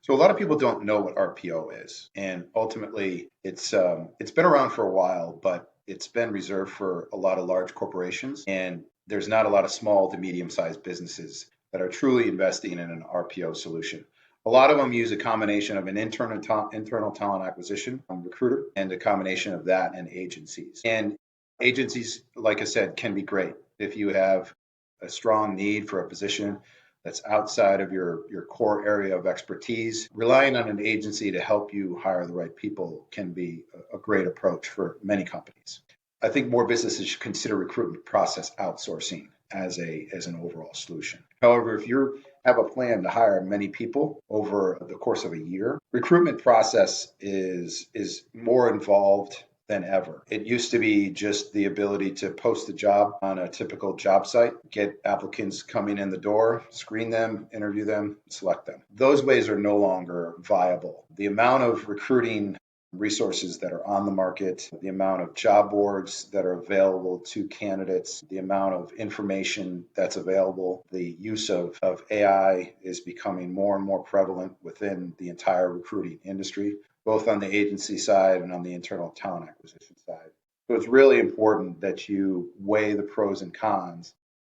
So a lot of people don't know what RPO is, and ultimately, it's been around for a while, but it's been reserved for a lot of large corporations, and there's not a lot of small to medium-sized businesses that are truly investing in an RPO solution. A lot of them use a combination of an internal talent acquisition recruiter and a combination of that and agencies. And agencies, like I said, can be great if you have a strong need for a position that's outside of your core area of expertise. Relying on an agency to help you hire the right people can be a great approach for many companies. I think more businesses should consider recruitment process outsourcing as an overall solution. However, if you have a plan to hire many people over the course of a year, recruitment process is more involved than ever. It used to be just the ability to post a job on a typical job site, get applicants coming in the door, screen them, interview them, select them. Those ways are no longer viable. The amount of recruiting resources that are on the market, the amount of job boards that are available to candidates, the amount of information that's available, the use of AI is becoming more and more prevalent within the entire recruiting industry, both on the agency side and on the internal talent acquisition side. So it's really important that you weigh the pros and cons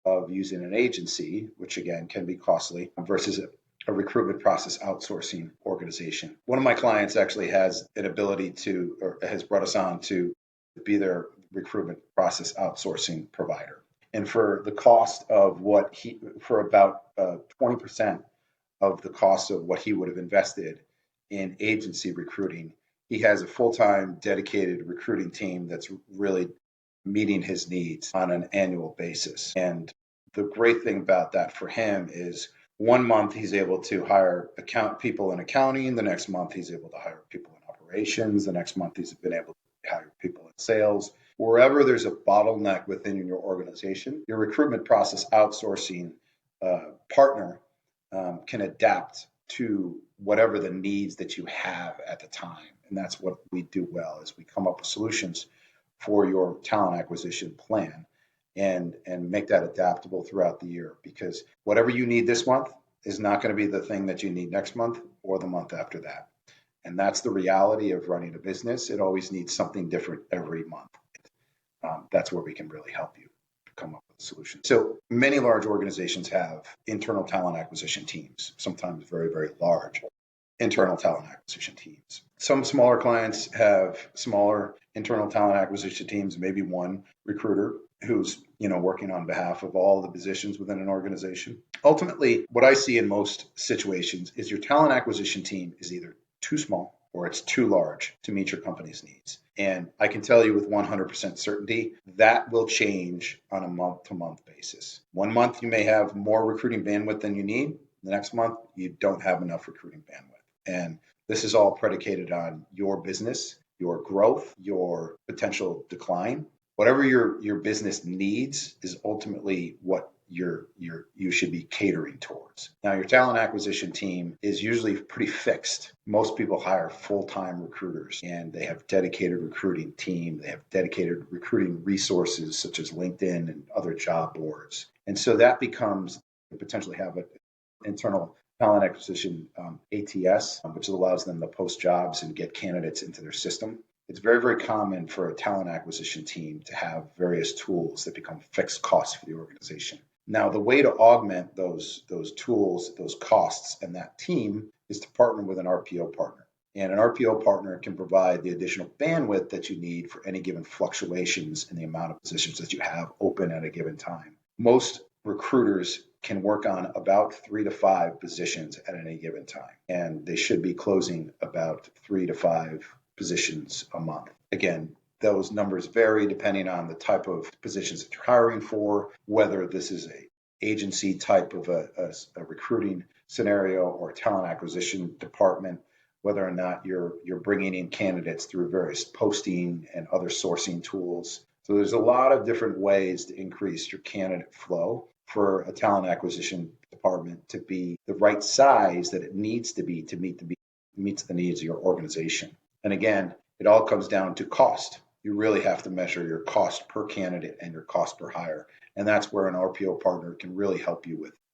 of using an agency, which again can be costly, versus a recruitment process outsourcing organization. One of my clients actually has an ability to, or has brought us on to be their recruitment process outsourcing provider. And for the cost of for about 20% of the cost of what he would have invested in agency recruiting, he has a full-time dedicated recruiting team that's really meeting his needs on an annual basis. And the great thing about that for him is one month he's able to hire people in accounting. The next month he's able to hire people in operations. The next month he's been able to hire people in sales. Wherever there's a bottleneck within your organization, your recruitment process outsourcing partner can adapt to whatever the needs that you have at the time. And that's what we do well, is we come up with solutions for your talent acquisition plan and make that adaptable throughout the year, because whatever you need this month is not going to be the thing that you need next month or the month after that. And that's the reality of running a business. It always needs something different every month. That's where we can really help you come up with a solution. So many large organizations have internal talent acquisition teams, sometimes very, very large internal talent acquisition teams. Some smaller clients have smaller internal talent acquisition teams, maybe one recruiter who's working on behalf of all the positions within an organization. Ultimately, what I see in most situations is your talent acquisition team is either too small or it's too large to meet your company's needs. And I can tell you with 100% certainty that will change on a month-to-month basis. One month you may have more recruiting bandwidth than you need. The next month you don't have enough recruiting bandwidth. And this is all predicated on your business, your growth, your potential decline. Whatever your business needs is ultimately what you should be catering towards. Now, your talent acquisition team is usually pretty fixed. Most people hire full-time recruiters, and they have dedicated recruiting team. They have dedicated recruiting resources such as LinkedIn and other job boards. And so that becomes potentially have an internal talent acquisition ATS, which allows them to post jobs and get candidates into their system. It's very, very common for a talent acquisition team to have various tools that become fixed costs for the organization. Now, the way to augment those tools, those costs, and that team is to partner with an RPO partner. And an RPO partner can provide the additional bandwidth that you need for any given fluctuations in the amount of positions that you have open at a given time. Most recruiters can work on about 3 to 5 positions at any given time, and they should be closing about 3 to 5 positions a month. Again, those numbers vary depending on the type of positions that you're hiring for, whether this is a agency type of a recruiting scenario or a talent acquisition department, whether or not you're bringing in candidates through various posting and other sourcing tools. So there's a lot of different ways to increase your candidate flow for a talent acquisition department to be the right size that it needs to be to meets the needs of your organization. And again, it all comes down to cost. You really have to measure your cost per candidate and your cost per hire. And that's where an RPO partner can really help you with